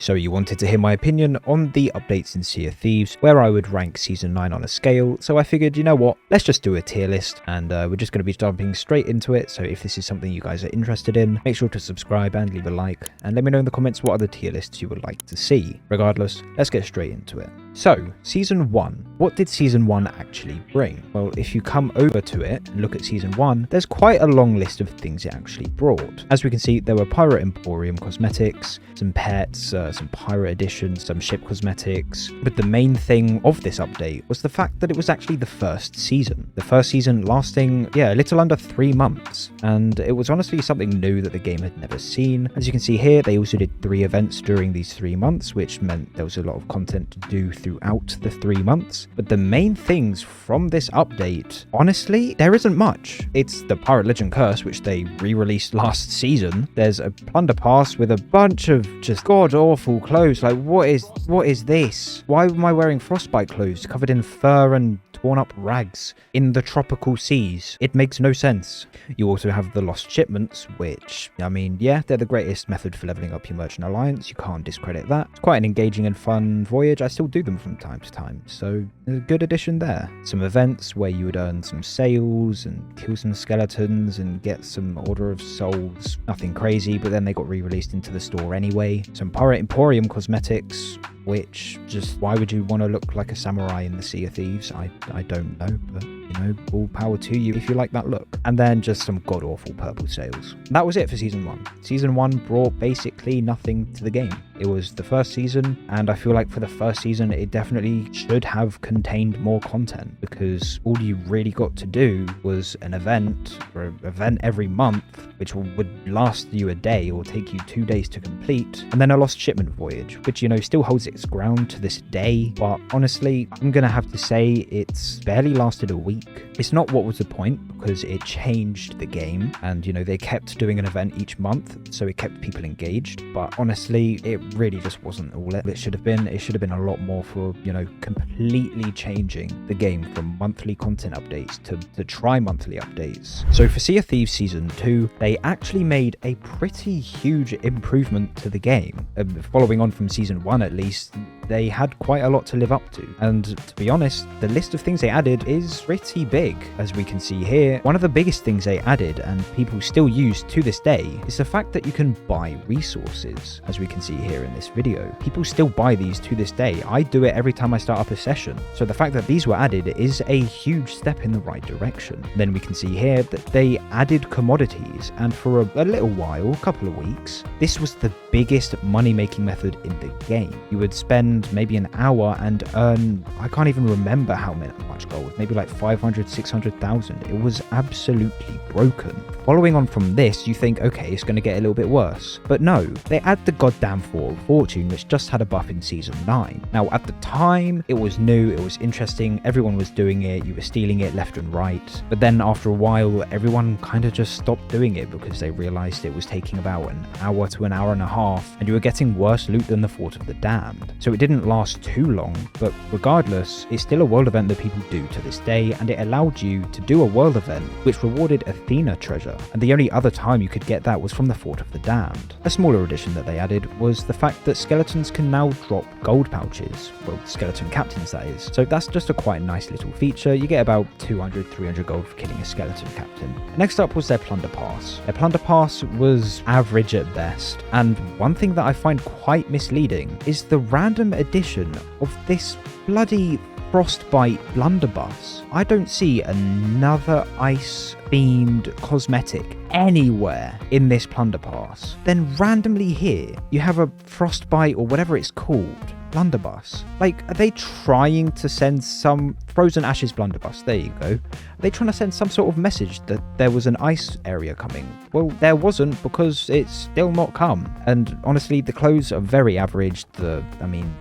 So you wanted to hear my opinion on the updates in Sea of Thieves, where I would rank Season 9 on a scale, so I figured, you know what, let's just do a tier list, and we're just going to be jumping straight into it. So if this is something you guys are interested in, make sure to subscribe and leave a like, and let me know in the comments what other tier lists you would like to see. Regardless, let's get straight into it. So, Season 1. What did Season 1 actually bring? Well, if you come over to it and look at Season 1, there's quite a long list of things it actually brought. As we can see, there were Pirate Emporium cosmetics, some pets, some pirate editions, some ship cosmetics. But the main thing of this update was the fact that it was actually the first season. The first season lasting, a little under 3 months. And it was honestly something new that the game had never seen. As you can see here, they also did 3 events during these 3 months, which meant there was a lot of content to do throughout the 3 months. But the main things from this update, honestly, there isn't much. It's the Pirate Legend Curse, which they re-released last season. There's a Plunder Pass with a bunch of just god-awful clothes. Like, what is this? Why am I wearing frostbite clothes covered in fur and torn up rags in the tropical seas? It makes no sense. You also have the Lost Shipments, which, I mean, yeah, they're the greatest method for leveling up your merchant alliance. You can't discredit that. It's quite an engaging and fun voyage. I still do them from time to time, so a good addition there. Some events where you would earn some sales and kill some skeletons and get some Order of Souls. Nothing crazy, but then they got re-released into the store anyway. Some Pirate Emporium cosmetics, which just, why would you want to look like a samurai in the Sea of Thieves? I don't know, but you know, all power to you if you like that look. And then just some god-awful purple sails. That was it for Season 1. Season 1 brought basically nothing to the game. It was the first season, and I feel like for the first season, it definitely should have contained more content, because all you really got to do was an event, or an event every month, which would last you a day or take you 2 days to complete, and then a Lost Shipment voyage, which, you know, still holds its ground to this day, but honestly, I'm gonna have to say it's barely lasted a week. It's not what was the point, because it changed the game, and, you know, they kept doing an event each month, so it kept people engaged, but honestly, it really just wasn't all it should have been. It should have been a lot more for, you know, completely changing the game from monthly content updates to tri-monthly updates. So for Sea of Thieves Season 2, they actually made a pretty huge improvement to the game. Following on from Season 1 at least, they had quite a lot to live up to. And to be honest, the list of things they added is pretty big. As we can see here, one of the biggest things they added, and people still use to this day, is the fact that you can buy resources. As we can see here in this video, people still buy these to this day. I do it every time I start up a session. So the fact that these were added is a huge step in the right direction. Then we can see here that they added commodities, and for a little while, a couple of weeks, this was the biggest money-making method in the game. You would spend maybe an hour and earn, I can't even remember how much gold, maybe like 500, 600,000. It was absolutely broken. Following on from this, you think, okay, it's going to get a little bit worse. But no, they add the goddamn Fort of Fortune, which just had a buff in Season 9. Now, at the time, it was new, it was interesting, everyone was doing it, you were stealing it left and right. But then after a while, everyone kind of just stopped doing it because they realized it was taking about an hour to an hour and a half, and you were getting worse loot than the Fort of the Damned. So it didn't last too long, but regardless, it's still a world event that people do to this day, and it allowed you to do a world event which rewarded Athena treasure, and the only other time you could get that was from the Fort of the Damned. A smaller addition that they added was the fact that skeletons can now drop gold pouches, well, skeleton captains that is. So that's just a quite nice little feature. You get about 200, 300 gold for killing a skeleton captain. Next up was their Plunder Pass. Their Plunder Pass was average at best, and one thing that I find quite misleading is the random addition of this bloody frostbite blunderbuss. I don't see another ice-themed cosmetic anywhere in this Plunder Pass. Then randomly here, you have a frostbite or whatever it's called blunderbuss. Like, are they trying to send some Frozen Ashes blunderbuss? There you go. Are they trying to send some sort of message that there was an ice area coming? Well, there wasn't, because it's still not come. And honestly, the clothes are very average. The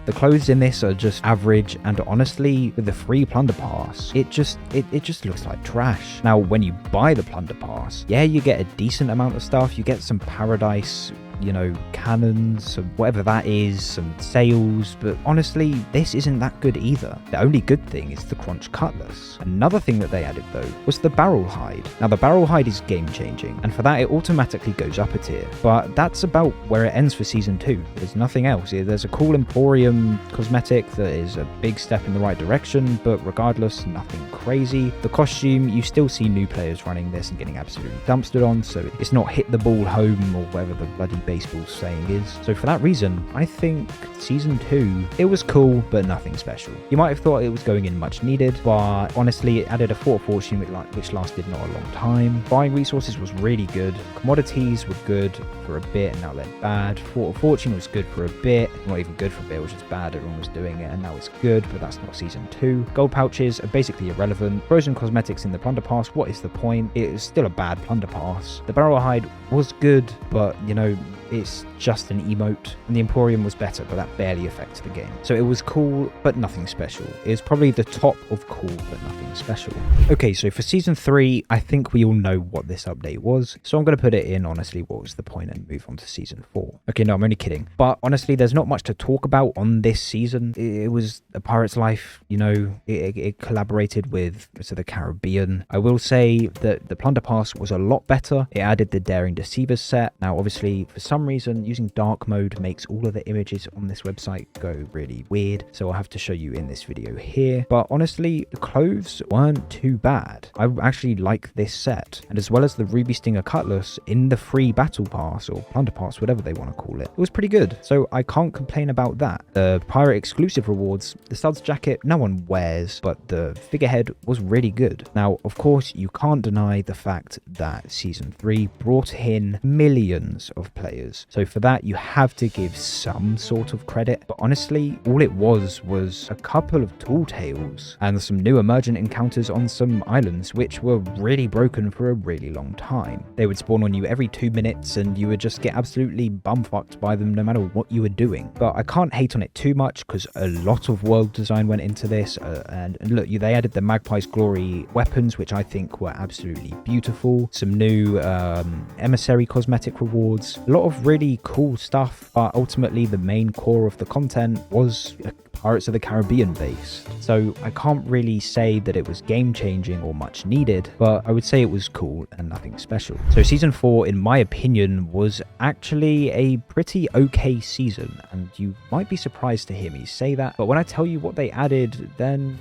clothes in this are just average, and honestly, with the free Plunder Pass, it just looks like trash. Now, when you buy the Plunder Pass, yeah, you get a decent amount of stuff. You get some Paradise you know, cannons, some whatever that is, some sails, but honestly, this isn't that good either. The only good thing is the Crunch Cutlass. Another thing that they added though was the Barrel Hide. Now the Barrel Hide is game changing, and for that it automatically goes up a tier, but that's about where it ends for Season 2. There's nothing else. There's a cool Emporium cosmetic that is a big step in the right direction, but regardless, nothing crazy. The costume, you still see new players running this and getting absolutely dumpstered on, so it's not hit the ball home or whatever the bloody baseball saying is. So for that reason, I think Season 2, it was cool, but nothing special. You might have thought it was going in much needed, but honestly, it added a Fort of Fortune which lasted not a long time. Buying resources was really good. Commodities were good for a bit, and now they're bad. Fort of Fortune was good for a bit, not even good for a bit, it was just bad, everyone was doing it, and now it's good, but that's not Season 2. Gold pouches are basically irrelevant. Frozen cosmetics in the Plunder Pass, what is the point? It is still a bad Plunder Pass. The Barrel Hide was good, but you know, it's just an emote, and the Emporium was better, but that barely affects the game. So it was cool, but nothing special. It was probably the top of cool, but nothing special. Okay, so for Season 3, I think we all know what this update was, so I'm going to put it in, honestly, what was the point, and move on to Season 4. Okay, no, I'm only kidding. But honestly, there's not much to talk about on this season. It was A Pirate's Life, you know, it collaborated with the Caribbean. I will say that the Plunder Pass was a lot better. It added the Daring Deceivers set. Now, obviously, for some reason, using dark mode makes all of the images on this website go really weird, so I'll have to show you in this video here. But honestly, the clothes weren't too bad. I actually like this set, and as well as the Ruby Stinger Cutlass in the free Battle Pass or Plunder Pass, whatever they want to call it was pretty good, so I can't complain about that. The pirate exclusive rewards, the Studs jacket, no one wears, but the figurehead was really good. Now, of course, you can't deny the fact that Season 3 brought in millions of players, so for that you have to give some sort of credit, but honestly, all it was a couple of tall tales and some new emergent encounters on some islands which were really broken for a really long time. They would spawn on you every 2 minutes and you would just get absolutely bumfucked by them no matter what you were doing. But I can't hate on it too much because a lot of world design went into this, and look, they added the Magpie's Glory weapons, which I think were absolutely beautiful. Some new emissary cosmetic rewards, a lot of really cool stuff, but ultimately the main core of the content was Pirates of the Caribbean based. So I can't really say that it was game changing or much needed, but I would say it was cool and nothing special. So Season 4, in my opinion, was actually a pretty okay season, and you might be surprised to hear me say that, but when I tell you what they added, then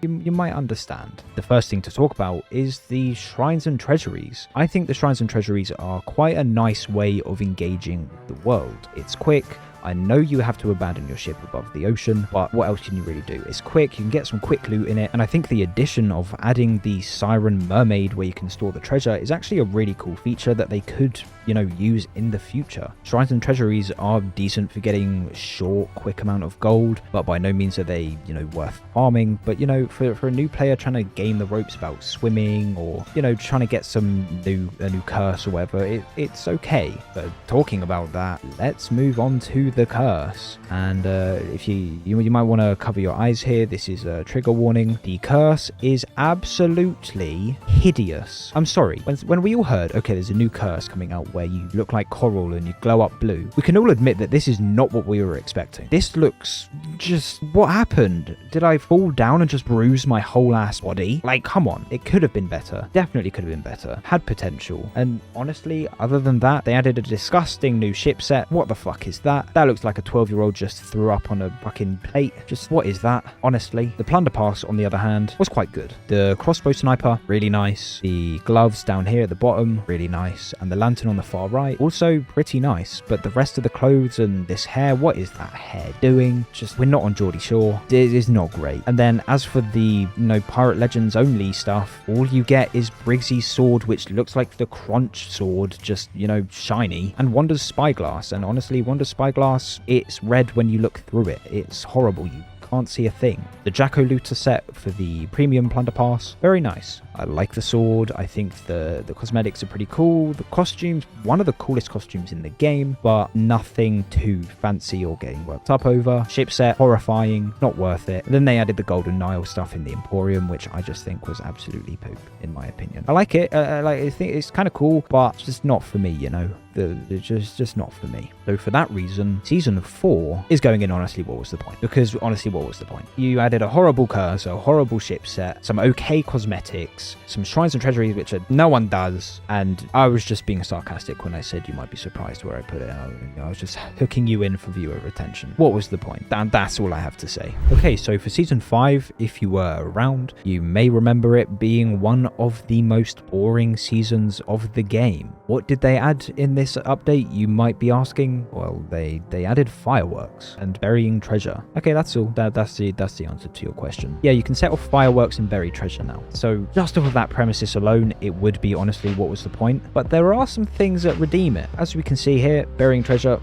you might understand. The first thing to talk about is the Shrines and Treasuries. I think the Shrines and Treasuries are quite a nice way of engaging the world. It's quick. I know you have to abandon your ship above the ocean, but what else can you really do? It's quick, you can get some quick loot in it, and I think the addition of adding the Siren Mermaid where you can store the treasure is actually a really cool feature that they could, you know, use in the future. Shrines and Treasuries are decent for getting short, quick amount of gold, but by no means are they, you know, worth farming. But, you know, for a new player trying to gain the ropes about swimming, or, you know, trying to get a new curse or whatever, it's okay. But talking about that, let's move on to the curse. And if you might want to cover your eyes here, this is a trigger warning. The curse is absolutely hideous. I'm sorry, when we all heard, okay, there's a new curse coming out where you look like coral and you glow up blue, we can all admit that this is not what we were expecting. This looks just, what happened? Did I fall down and just bruise my whole ass body? Like, come on, it could have been better. Definitely could have been better. Had potential. And honestly, other than that, they added a disgusting new ship set. What the fuck is that? That looks like a 12-year-old just threw up on a fucking plate. Just, what is that? Honestly. The Plunder Pass, on the other hand, was quite good. The crossbow sniper, really nice. The gloves down here at the bottom, really nice. And the lantern on the far right, also pretty nice. But the rest of the clothes and this hair, what is that hair doing? Just, we're not on Geordie Shore. It is not great. And then as for the, you know, Pirate Legends only stuff, all you get is Briggsy's sword, which looks like the Crunch sword, just, you know, shiny. And Wanda's spyglass. And honestly, Wanda's spyglass, it's red when you look through it. It's horrible. You can't see a thing. The Jacko Looter set for the premium Plunder Pass, very nice. I like the sword. I think the cosmetics are pretty cool. The costumes, one of the coolest costumes in the game, but nothing too fancy or getting worked up over. Ship set, horrifying, not worth it. And then they added the Golden Nile stuff in the Emporium, which I just think was absolutely poop, in my opinion. I like it. I think it's kind of cool, but it's just not for me, you know. It's just not for me. So for that reason, Season 4 is going in honestly, what was the point? Because honestly, what was the point? You added a horrible curse, a horrible ship set, some okay cosmetics, some shrines and treasuries, which no one does, and I was just being sarcastic when I said you might be surprised where I put it. I was just hooking you in for viewer retention. What was the point? And that's all I have to say. Okay, so for Season 5, if you were around, you may remember it being one of the most boring seasons of the game. What did they add in this update, you might be asking? Well, they added fireworks and burying treasure. Okay, that's all. That's the answer to your question. Yeah, you can set off fireworks and bury treasure now. So just off of that premises alone, it would be honestly, what was the point? But there are some things that redeem it. As we can see here, burying treasure,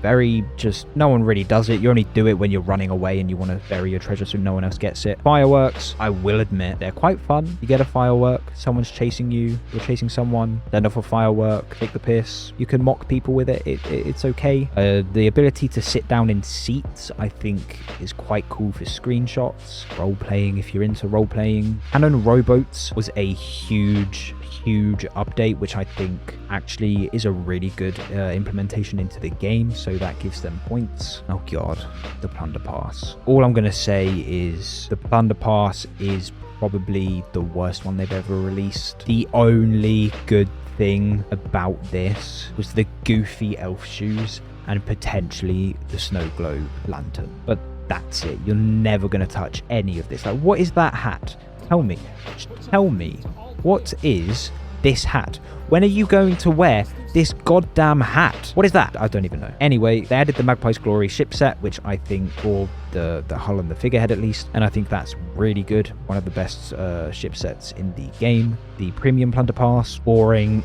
no one really does it. You only do it when you're running away and you want to bury your treasure so no one else gets it. Fireworks, I will admit, they're quite fun. You get a firework, someone's chasing you, you're chasing someone, send off a firework, take the piss. You can mock people with it. It's okay. The ability to sit down in seats, I think, is quite cool for screenshots. Role-playing, if you're into role-playing. Cannon rowboats was a huge update, which I think actually is a really good implementation into the game, so that gives them points. Oh god, the plunder pass. All I'm gonna say is the plunder pass is probably the worst one they've ever released. The only good thing about this was the goofy elf shoes and potentially the snow globe lantern, but that's it. You're never gonna touch any of this. Like, what is that hat? Tell me, what is this hat? When are you going to wear this goddamn hat? What is that? I don't even know. Anyway, they added the Magpie's Glory ship set, which I think, or the hull and the figurehead at least, and I think that's really good. One of the best ship sets in the game. The premium plunder pass, boring.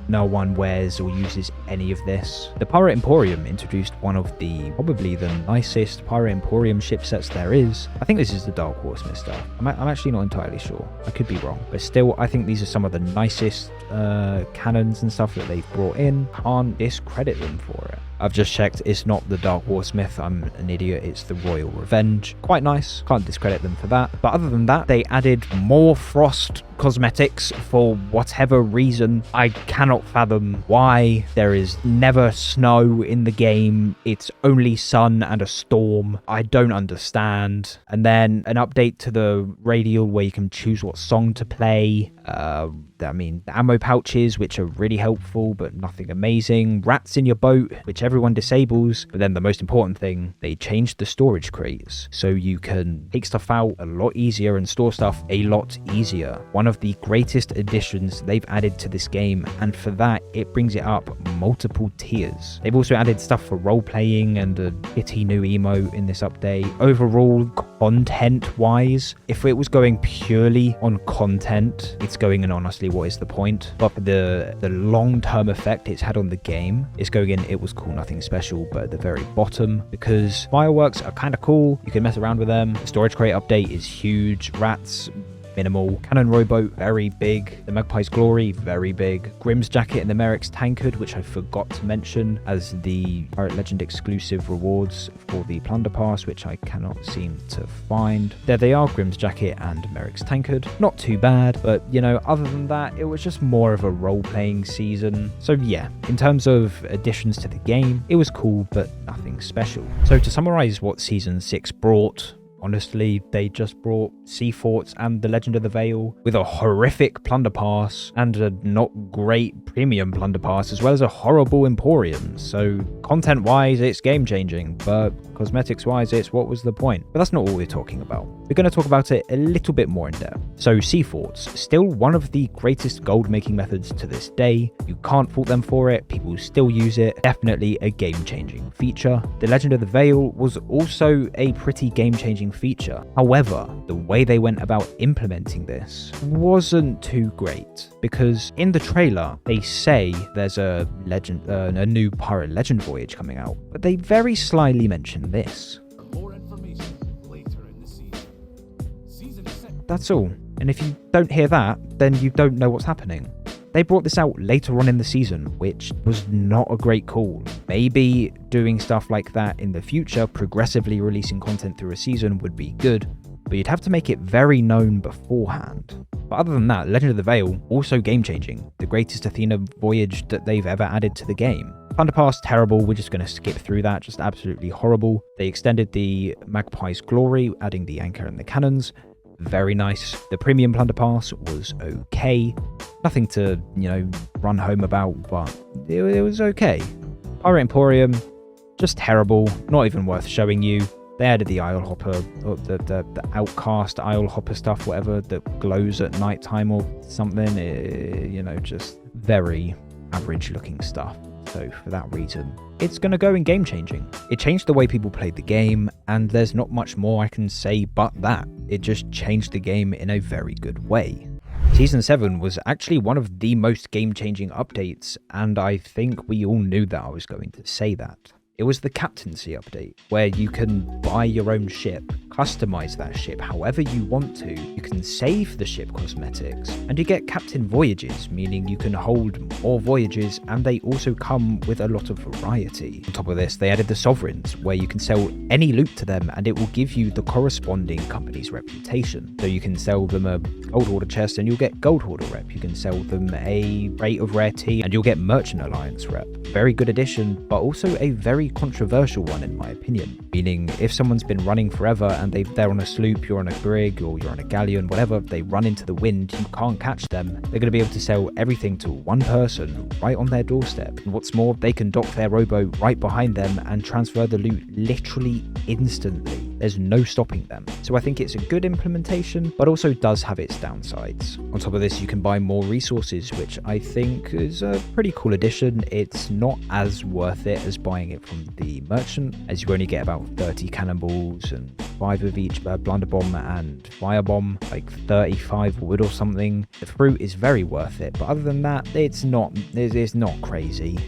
No one wears or uses any of this. The Pirate Emporium introduced one of probably the nicest Pirate Emporium ship sets there is. I think this is the Dark Horse stuff. I'm actually not entirely sure. I could be wrong, but still, I think these are some of the nicest cannons and stuff that they've brought in. Can't discredit them for it. I've just checked, it's not the Dark Warsmith, I'm an idiot, it's the Royal Revenge. Quite nice, can't discredit them for that. But other than that, they added more frost cosmetics for whatever reason. I cannot fathom why. There is never snow in the game, it's only sun and a storm. I don't understand. And then an update to the radial where you can choose what song to play. I mean, ammo pouches, which are really helpful, but nothing amazing. Rats in your boat, which everyone disables. But then the most important thing, they changed the storage crates. So you can take stuff out a lot easier and store stuff a lot easier. One of the greatest additions they've added to this game. And for that, it brings it up multiple tiers. They've also added stuff for role-playing and a kitty new emote in this update. Overall, content-wise, if it was going purely on content, it's going in honestly, what is the point? But for the long-term effect it's had on the game, it's going in, it was cool, nothing special, but at the very bottom, because fireworks are kind of cool, you can mess around with them. The storage crate update is huge. Rats, minimal. Cannon rowboat, very big. The Magpie's Glory, very big. Grimm's jacket and the Merrick's tankard, which I forgot to mention as the Pirate Legend exclusive rewards for the plunder pass, which I cannot seem to find. There they are, Grimm's jacket and Merrick's tankard. Not too bad, but you know, other than that, it was just more of a role-playing season. So yeah, in terms of additions to the game, it was cool, but nothing special. So to summarize what Season 6 brought, honestly, they just brought Sea Forts and the Legend of the Veil with a horrific plunder pass and a not great premium plunder pass, as well as a horrible Emporium. So content-wise, it's game-changing, but cosmetics-wise, it's what was the point? But that's not all we're talking about. We're going to talk about it a little bit more in depth. So Sea Forts, still one of the greatest gold-making methods to this day. You can't fault them for it. People still use it. Definitely a game-changing feature. The Legend of the Veil was also a pretty game-changing feature. However, the way they went about implementing this wasn't too great, because in the trailer they say there's a new Pirate Legend voyage coming out, but they very slyly mention this. More information later in the season. That's all. And if you don't hear that, then you don't know what's happening. They brought this out later on in the season, which was not a great call. Maybe doing stuff like that in the future, progressively releasing content through a season, would be good, but you'd have to make it very known beforehand. But other than that, Legend of the Veil, also game-changing. The greatest Athena voyage that they've ever added to the game. Plunder Pass, terrible. We're just going to skip through that. Just absolutely horrible. They extended the Magpie's Glory, adding the anchor and the cannons. Very nice. The Premium Plunder Pass was okay. Nothing to, run home about, but it was okay. Pirate Emporium, just terrible. Not even worth showing you. They added the Isle Hopper, or the Outcast Isle Hopper stuff, whatever, that glows at nighttime or something. Just very average looking stuff. So for that reason, it's going to go in game changing. It changed the way people played the game, and there's not much more I can say but that. It just changed the game in a very good way. Season 7 was actually one of the most game changing updates, and I think we all knew that I was going to say that. It was the captaincy update, where you can buy your own ship, customize that ship however you want to, you can save the ship cosmetics, and you get captain voyages, meaning you can hold more voyages, and they also come with a lot of variety. On top of this, they added the sovereigns, where you can sell any loot to them, and it will give you the corresponding company's reputation. So you can sell them a gold hoarder chest, and you'll get gold hoarder rep. You can sell them a rate of rare tea, and you'll get merchant alliance rep. Very good addition, but also a very controversial one in my opinion, meaning if someone's been running forever and they're on a sloop, you're on a brig, or you're on a galleon, whatever, they run into the wind, you can't catch them. They're going to be able to sell everything to one person right on their doorstep, and what's more, they can dock their rowboat right behind them and transfer the loot literally instantly. There's no stopping them. So I think it's a good implementation, but also does have its downsides. On top of this, you can buy more resources, which I think is a pretty cool addition. It's not as worth it as buying it from the merchant, as you only get about 30 cannonballs and 5 of each blunderbomb and firebomb, like 35 wood or something. The fruit is very worth it, but other than that, it's not crazy.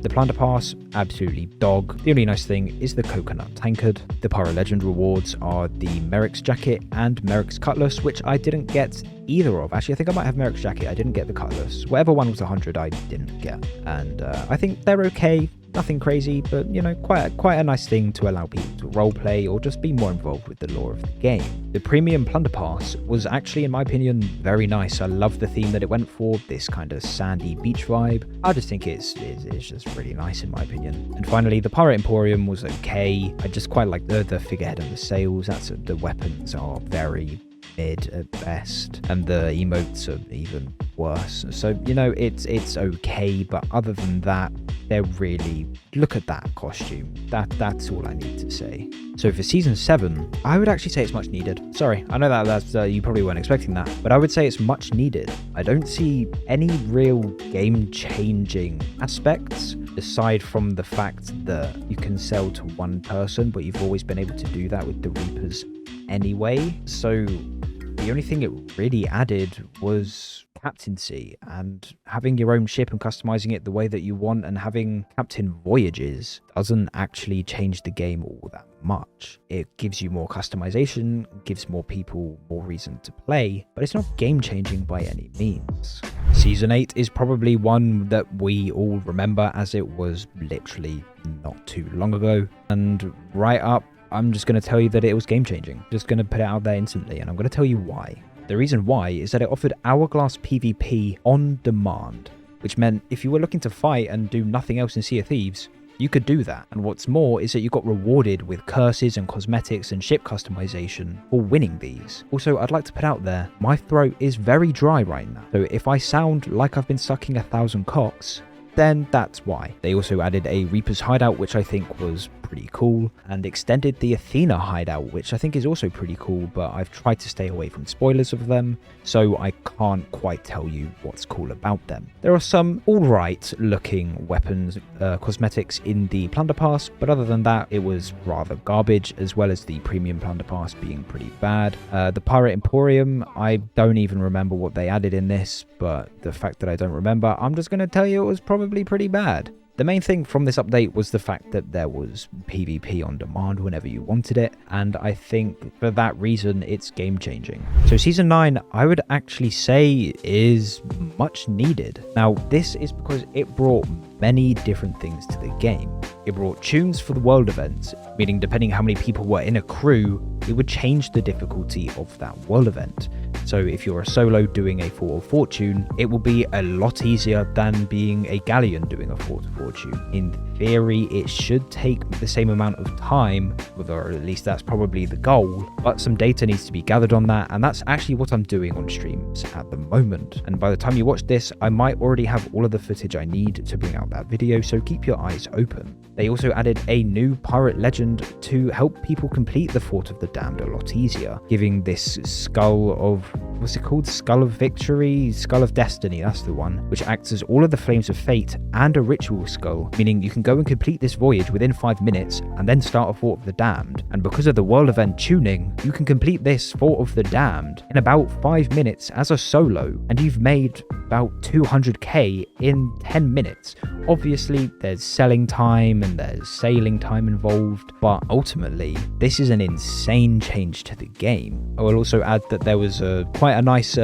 The Plunder Pass, absolutely dog. The only nice thing is the Coconut Tankard. The Pirate Legend rewards are the Merrick's Jacket and Merrick's Cutlass, which I didn't get either of. Actually, I think I might have Merrick's Jacket. I didn't get the Cutlass. Whatever one was 100, I didn't get. And I think they're okay. Nothing crazy, but quite a nice thing to allow people to roleplay or just be more involved with the lore of the game. The Premium Plunder Pass was actually, in my opinion, very nice. I love the theme that it went for, this kind of sandy beach vibe. I just think it's just really nice in my opinion. And finally, the Pirate Emporium was okay. I just quite like the figurehead and the sails. The weapons are very mid at best, and the emotes are even worse. So it's okay, but other than that, they're really, look at that costume. That's all I need to say. So for season 7, I would actually say it's much needed. Sorry, I know that's you probably weren't expecting that, but I would say it's much needed. I don't see any real game-changing aspects aside from the fact that you can sell to one person, but you've always been able to do that with the Reapers anyway. So the only thing it really added was captaincy and having your own ship and customizing it the way that you want, and having captain voyages doesn't actually change the game all that much. It gives you more customization, gives more people more reason to play, but it's not game changing by any means. Season 8 is probably one that we all remember, as it was literally not too long ago, and right up, I'm just going to tell you that it was game changing. Just going to put it out there instantly, and I'm going to tell you why. The reason why is that it offered Hourglass PvP on demand, which meant if you were looking to fight and do nothing else in Sea of Thieves, you could do that. And what's more is that you got rewarded with curses and cosmetics and ship customization for winning these. Also, I'd like to put out there, my throat is very dry right now, so if I sound like I've been sucking 1,000 cocks, then that's why. They also added a Reaper's hideout, which I think was pretty cool, and extended the Athena hideout, which I think is also pretty cool, but I've tried to stay away from spoilers of them, so I can't quite tell you what's cool about them. There are some alright looking weapons, cosmetics in the Plunder Pass, but other than that, it was rather garbage, as well as the Premium Plunder Pass being pretty bad. The Pirate Emporium, I don't even remember what they added in this, but the fact that I don't remember, I'm just going to tell you it was probably pretty bad. The main thing from this update was the fact that there was PvP on demand whenever you wanted it, and I think for that reason it's game changing. So season 9, I would actually say, is much needed. Now this is because it brought many different things to the game. It brought tunes for the world events, meaning depending how many people were in a crew, it would change the difficulty of that world event. So if you're a solo doing a Fort of Fortune, it will be a lot easier than being a galleon doing a Fort of Fortune. In theory, it should take the same amount of time, or at least that's probably the goal, but some data needs to be gathered on that, and that's actually what I'm doing on streams at the moment. And by the time you watch this, I might already have all of the footage I need to bring out that video, so keep your eyes open. They also added a new pirate legend to help people complete the Fort of the Damned a lot easier, giving this skull of, what's it called? Skull of Victory? Skull of Destiny, that's the one, which acts as all of the flames of fate and a ritual skull, meaning you can go and complete this voyage within 5 minutes and then start a Fort of the Damned. And because of the world event tuning, you can complete this Fort of the Damned in about 5 minutes as a solo, and you've made about 200k in 10 minutes. Obviously, there's selling time and there's sailing time involved, but ultimately, this is an insane change to the game. I will also add that there was quite a nice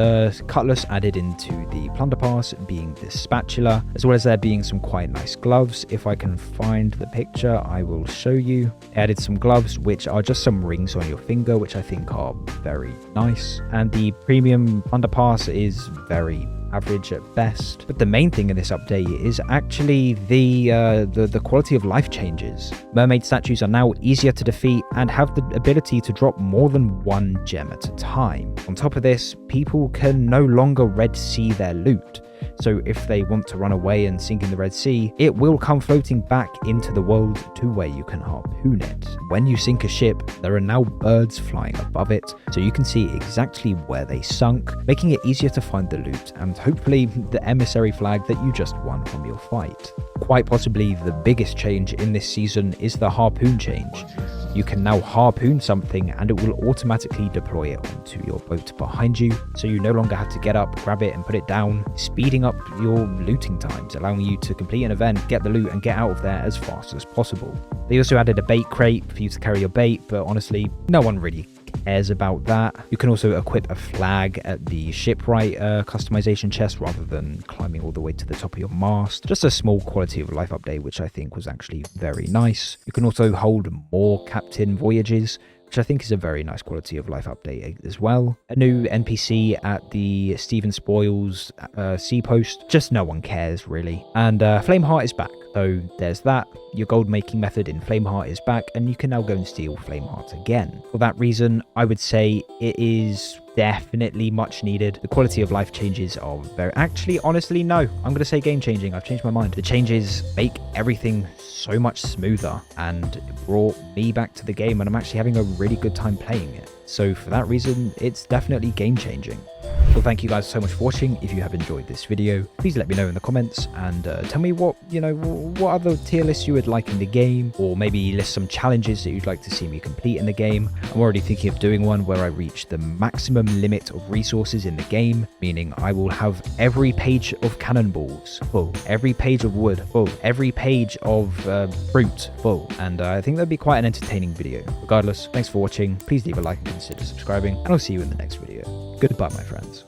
cutlass added into the plunder pass, being this spatula, as well as there being some quite nice gloves. If I can find the picture, I will show you. They added some gloves, which are just some rings on your finger, which I think are very nice. And the premium plunder pass is very average at best. But the main thing in this update is actually the quality of life changes. Mermaid statues are now easier to defeat and have the ability to drop more than 1 gem at a time. On top of this, people can no longer Red Sea their loot. So if they want to run away and sink in the Red Sea, it will come floating back into the world to where you can harpoon it. When you sink a ship, there are now birds flying above it, so you can see exactly where they sunk, making it easier to find the loot and hopefully the emissary flag that you just won from your fight. Quite possibly the biggest change in this season is the harpoon change. You can now harpoon something and it will automatically deploy it onto your boat behind you, so you no longer have to get up, grab it and put it down, speeding up your looting times, allowing you to complete an event, get the loot and get out of there as fast as possible. They also added a bait crate for you to carry your bait, but honestly, no one really cares about that. You can also equip a flag at the shipwright customization chest rather than climbing all the way to the top of your mast. Just a small quality of life update, which I think was actually very nice. You can also hold more captain voyages, which I think is a very nice quality of life update as well. A new NPC at the Stephen Spoils sea post, just no one cares really. And Flameheart is back, so there's that. Your gold making method in Flameheart is back, and you can now go and steal Flameheart again. For that reason, I would say it is definitely much needed. The quality of life changes are very... Actually, honestly, no. I'm going to say game changing. I've changed my mind. The changes make everything so much smoother and brought me back to the game, and I'm actually having a really good time playing it. So for that reason, it's definitely game changing. Well, thank you guys so much for watching. If you have enjoyed this video, please let me know in the comments and tell me what other tier lists you would like in the game, or maybe list some challenges that you'd like to see me complete in the game. I'm already thinking of doing one where I reach the maximum limit of resources in the game, meaning I will have every page of cannonballs full, every page of wood full, every page of fruit full, and I think that'd be quite an entertaining video. Regardless, thanks for watching. Please leave a like and consider subscribing, and I'll see you in the next video. Goodbye, my friends.